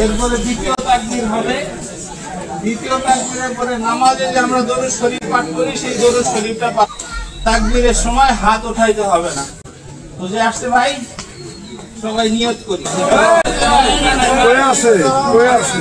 এরপরে দ্বিতীয় তাকবীর হবে। দ্বিতীয় তাকবীরের পরে নামাজে যে আমরা দরুদ শরীফ পাঠ করি সেই দরুদ শরীফটা তাকবীরের সময় হাত উঠাইতে হবে না। বুঝে আসছে ভাই? সবাই নিয়ত করি। কই আছে কই আছে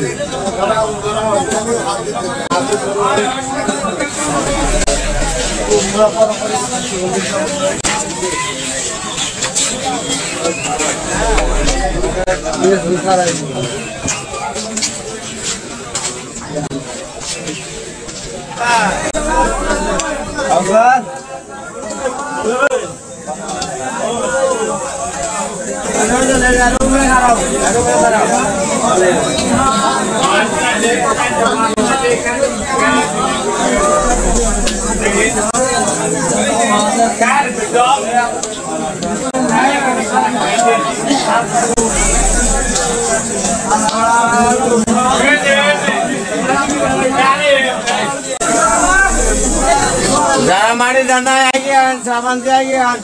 যারা মারি জানা আগে আন সাবান দিয়ে আগে আন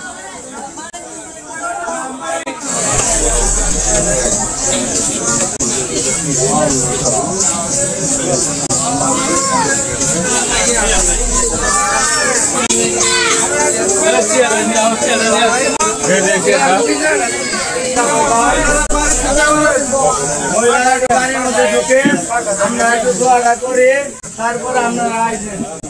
মহিলারা বাড়ির মধ্যে ঢুকে আমরা একটু দোয়া করে তারপর আপনারা আসবেন।